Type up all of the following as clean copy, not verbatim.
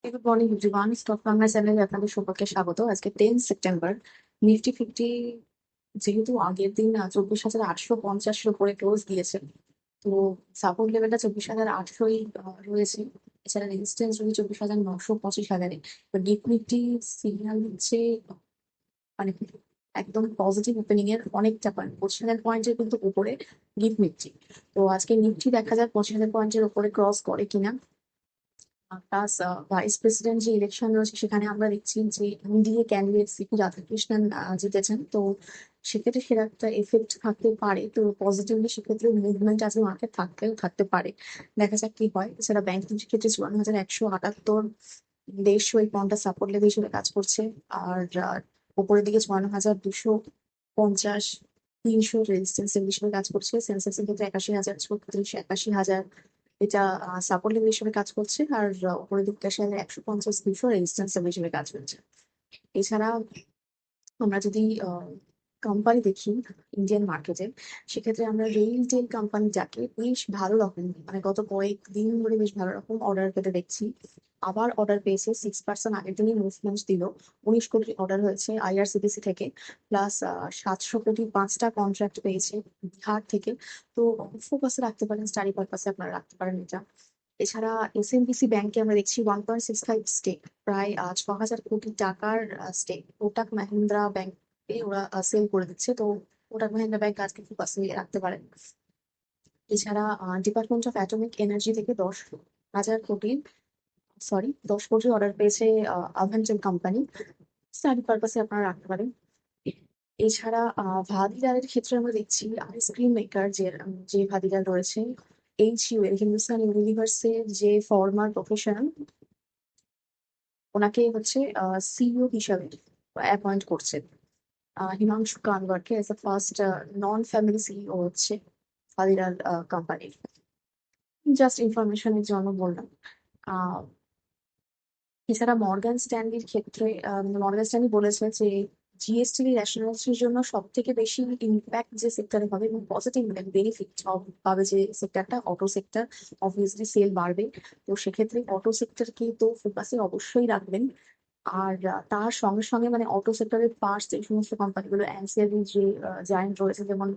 Good morning everyone, stock Bangla চ্যানেলে আপনাদের সবাইকে স্বাগত। আজকে 10 সেপ্টেম্বর। নিফটি ফিফটি যেহেতু আগের দিন 24,850-এর উপরে ক্লোজ দিয়েছে, তো সাপোর্ট লেভেলটা 24,800-ই রয়েছে। এছাড়া রেজিস্ট্যান্স রয়েছে 24,925 এবার ডিপ নিফটি সিগন্যাল দিচ্ছে মানে একদম পজিটিভ ওপেনিং এর অনেকটা পয়েন্ট, 25,000 পয়েন্টের কিন্তু উপরে ডিপ নিফটি। তো আজকে নিফটি দেখা যাক 25,000 পয়েন্টের উপরে ক্রস করে কিনা। প্লাস ভাইস প্রেসিডেন্ট যে ইলেকশন রয়েছে সেখানে আমরা দেখছি যে এনডিএ ক্যান্ডিডেট সিপি রাধাকৃষ্ণন জিতেছেন। তো সেক্ষেত্রে সেটা একটা এফেক্ট থাকতে পারে, তো পজিটিভলি সেক্ষেত্রে মুভমেন্ট আজকে মার্কেট থাকতে পারে। দেখা যাক কি হয়। এছাড়া ব্যাংক নিফটির ক্ষেত্রে 54,178 দেড়শো এই পয়েন্টটা সাপোর্ট লেভেল হিসেবে কাজ করছে। আর উপরের দিকে 54,250, 300 রেজিস্ট্যান্স লেভেল হিসেবে কাজ করছে। সেন্সেক্সের ক্ষেত্রে 81,036, 81,000 এটা সাপোর্ট লেভেল হিসেবে কাজ করছে। আর উপরের দিকে 81,150, 200 রেজিস্ট্যান্স লেভেল হিসেবে কাজ করছে। এছাড়া আমরা যদি কোম্পানি দেখি ইন্ডিয়ান মার্কেটে, সেক্ষেত্রে আমরা রেইলটেল কোম্পানিটাকে বেশ ভালো রকম গত কয়েকদিন ধরে বেশ ভালো রকম অর্ডার পেতে দেখছি। আবার অর্ডার পেয়েছে 6%, আগের দিনই মুভমেন্ট দিল। 19 কোটি অর্ডার হয়েছে আইআরসিটিসি থেকে। প্লাস 700 কোটি 5টা কন্ট্রাক্ট পেয়েছে বিহার থেকে। তো ফোকাসে রাখতে পারেন, স্টাডি পারপাসে আপনারা রাখতে পারেন এটা। এছাড়া এসএমবিসি ব্যাংকে আমরা দেখছি 1.65 স্টেক, প্রায় 6,000 কোটি টাকার স্টেক কোটাক মাহিন্দ্রা ব্যাংকে ওরা সেল করে দিচ্ছে। তো কোটাক মাহিন্দ্রা ব্যাংক আজকে ফোকাসে রাখতে পারেন। এছাড়া ডিপার্টমেন্ট অফ অ্যাটমিক এনার্জি থেকে 10 কোটি অর্ডার পেয়েছে আভেঞ্জেল কোম্পানি। স্টাডি পারপাসে আপনারা রাখতে পারেন। এছাড়া ভাদিরারের ক্ষেত্রে আমরা দেখছি আইসক্রিম মেকার যে ভাদিরার রয়েছে, এইচইউএল হিন্দুস্তান ইউনিভার্সের যে ফর্মার প্রফেশনাল, ওনাকে হচ্ছে সিইও হিসাবে অ্যাপয়েন্ট করছে। হিমাংশু কানওয়ারকে as a first non family CEO হচ্ছে ফাদিরার কোম্পানির। জাস্ট ইনফরমেশনের জন্য বললাম। আহ এছাড়া মর্গান স্ট্যানলির ক্ষেত্রে মর্গান স্ট্যানলি বলেছে যে জিএসটি রেশনালাইজেশনের জন্য সব থেকে বেশি ইম্প্যাক্ট যে সেক্টরে হবে এবং পজিটিভ বেনিফিট পাবে যে সেক্টরটা অটো সেক্টর। অবভিয়াসলি সেল বাড়বে, তো সেক্ষেত্রে অটো সেক্টরকে তো ফোকাসে অবশ্যই রাখবেন। আর তার সঙ্গে সঙ্গে অটো সেক্টরের পার্টস এই সমস্ত কোম্পানিগুলো অ্যান্সিয়ারি যে জায়ান্ট রয়েছে, যেমন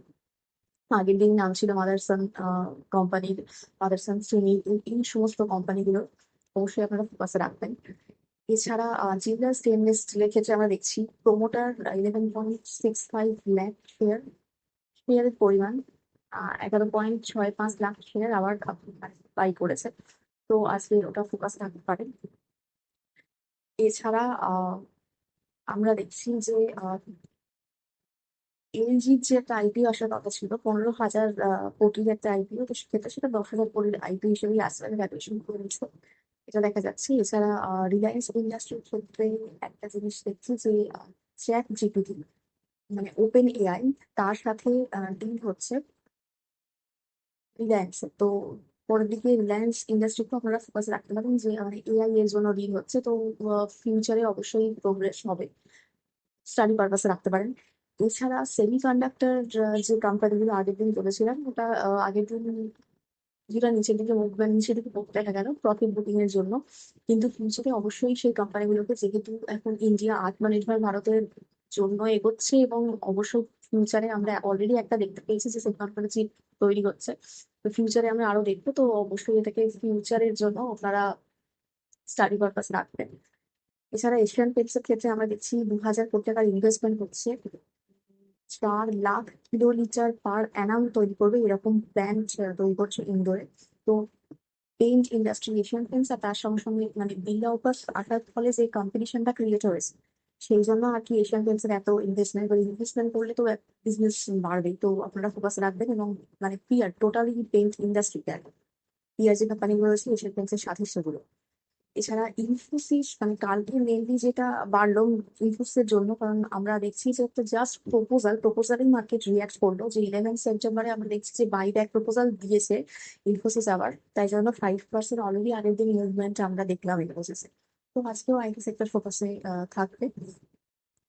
আগের দিন নাম ছিল মাদারসন কোম্পানির, মাদারসন সুমি, এই সমস্ত কোম্পানিগুলো অবশ্যই আপনারা ফোকাসে রাখবেন। এছাড়া জিন্দাল স্টেনলেস স্টিলের ক্ষেত্রে আমরা দেখছি প্রোমোটার 11.65 লাখ শেয়ার, শেয়ারের পরিমাণ 11.65 লাখ শেয়ার আবার বাই করেছে। তো আজকে ওটা ফোকাস থাকতে পারে। এছাড়া আমরা দেখছি যে এলজির যে একটা আইপিও আসার কথা ছিল 15,000 কোটির একটা আইপিও, তো সেক্ষেত্রে সেটা 10,000 কোটির আইপিও হিসেবেই আসবে, ভ্যালুয়েশন করে নিচ্ছে। এটা দেখা যাচ্ছে। এছাড়া রিলায়েন্স ইন্ডাস্ট্রির ক্ষেত্রে একটা জিনিস দেখছি যে চ্যাট জিপিটি ওপেন এআই, তার সাথে ডিল হচ্ছে রিলায়েন্স। তো পরের দিকে রিলায়েন্স ইন্ডাস্ট্রিকে আপনারা ফোকাস রাখতে পারেন যে এআই এর জন্য ডিল হচ্ছে। তো ফিউচারে অবশ্যই প্রোগ্রেস হবে, স্টাডি পারপাসে রাখতে পারেন। এছাড়া সেমি কন্ডাক্টর যে কোম্পানিগুলো আগের দিন বলেছিলাম, ওটা আগের দিন যেটা নিচের দিকে মুভমেন্ট নিচের দিকে পড়তে দেখা গেল প্রফিট বুকিং এর জন্য। কিন্তু ফিউচারে অবশ্যই সেই কোম্পানিগুলোকে, যেহেতু এখন ইন্ডিয়া আত্মনির্ভর ভারতের জন্য এগোচ্ছে এবং অবশ্যই ফিউচারে আমরা অলরেডি একটা দেখতে পেয়েছি যে সেই কোম্পানি চিপ তৈরি হচ্ছে, তো ফিউচারে আমরা আরো দেখবো। তো অবশ্যই এটাকে ফিউচারের জন্য আপনারা স্টাডি পারপাস রাখবেন। এছাড়া এশিয়ান পেইন্টস এর ক্ষেত্রে আমরা দেখছি 2,000 কোটি টাকার ইনভেস্টমেন্ট হচ্ছে, 4 লাখ কিলোলিটার পার অ্যানাম তৈরি করবে এরকম প্ল্যান্ট তৈরি করছে ইন্দোরে। তো পেইন্ট ইন্ডাস্ট্রি এশিয়ান পেইন্টস আর তার সঙ্গে সঙ্গে বিল্ড আউট আসার ফলে যে কম্পিটিশনটা ক্রিয়েট হয়েছে, সেই জন্য আর কি এশিয়ান পেইন্টস এর এত ইনভেস্টমেন্ট, ইনভেস্টমেন্ট করলে তো বিজনেস বাড়বেই। তো আপনারা ফোকাস রাখবেন এবং পিয়ার টোটালি পেইন্ট ইন্ডাস্ট্রিতে আর পিয়ার যে কোম্পানিগুলো রয়েছে এশিয়ান পেইন্টস এর সাথে সেগুলো। এছাড়া ইনফোসিস কালকে মেনলি যেটা বাড়লো ইনফোসিসের জন্য, কারণ আমরা দেখছি যে একটা জাস্ট প্রপোজালই মার্কেট রিয়াক্ট করলো যে 11 সেপ্টেম্বরে আমরা দেখছি যে বাই ব্যাক প্রপোজাল দিয়েছে ইনফোসিস আবার, তাই জন্য 5% অলরেডি আগের দিন মুভমেন্ট আমরা দেখলাম ইনফোসিসে। তো আজকেও আইটি সেক্টর ফোকাসে থাকবে।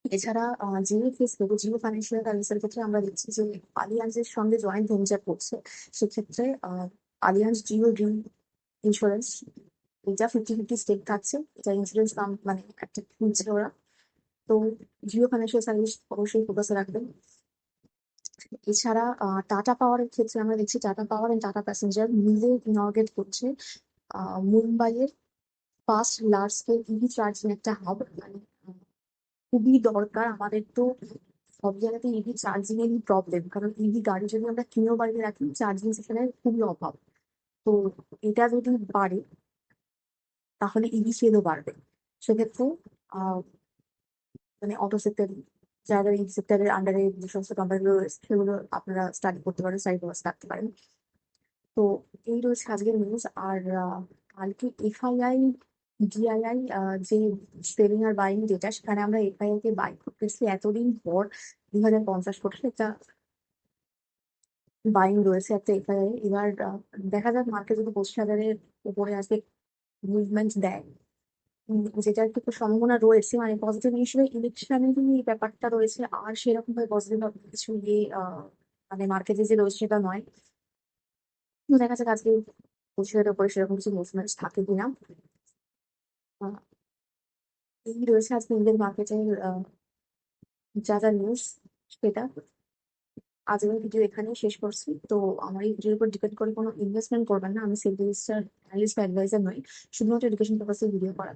এছাড়া জিও ফাইন্যান্সিয়াল সার্ভিসের ক্ষেত্রে আমরা দেখছি যে আলিয়ান্সের সঙ্গে জয়েন্ট ভেঞ্চার করছে। সেক্ষেত্রে আলিয়ান্স জিও ইন্স্যুরেন্স এটা 50-50 স্টেক থাকছে, এটা ইন্স্যুরেন্স মানে একটা কিনছে ওরা। তো জিও ফাইন্যান্সিয়াল সার্ভিস অবশ্যই ফোকাসে রাখবেন। এছাড়া টাটা পাওয়ারের ক্ষেত্রে আমরা দেখছি Tata power and Tata passenger মিলে ইনঅর্গেট করছে মুম্বাইয়ের first large scale EV charging একটা হাব। মানে খুবই দরকার আমাদের তো। সব জায়গাতে ইভি চার্জিং এরই প্রবলেম, কারণ ইভি গাড়ি যদি আমরা কিনেও বাড়িতে রাখি, চার্জিং সেখানে খুবই অভাব। তো এটা যদি বাড়ে তাহলে ইভি সেলও বাড়বে। সেক্ষেত্রে আহ মানে অটো সেক্টর, যারা এই সেক্টরের আন্ডারে যে সমস্ত কোম্পানিগুলো রয়েছে সেগুলো আপনারা স্টাডি করতে পারেন, স্টাডি করে রাখতে পারেন। তো এই রয়েছে আজকের নিউজ। আর কালকে এফআইআই ডিআইআই যে সেলিং আর বাইং ডেটা, সেখানে আমরা এফআইআই কে বাই করতেছি এতদিন পর 2050 কোটি একটা বাইং রয়েছে একটা এফআইআই। এবার দেখা যাক মার্কেট যদি 25,000-এর উপরে আসে মুভমেন্ট দেয়, যেটা একটু সম্ভাবনা রয়েছে। মানে পজিটিভ হিসেবে ইলেকশনেরই এই ব্যাপারটা রয়েছে, আর সেরকম ভাবে পজিটিভ কিছু ইয়ে মানে মার্কেটে যে রয়েছে সেটা নয়। তো দেখা যাক আজকে 25,000-এর উপরে সেরকম কিছু মুভমেন্ট থাকে কিনা। আহ, এই রয়েছে আজকে ইন্ডিয়ান মার্কেটের যা যা নিউজ সেটা। আজকের ভিডিও এখানেই শেষ করছি। তো আমার এই ভিডিওর উপর ডিপেন্ড করে কোনো ইনভেস্টমেন্ট করবেন না, আমি সেভিংস অ্যানালিস্ট বা অ্যাডভাইজার নই, শুধুমাত্র এডুকেশন পারপাসে ভিডিও করা।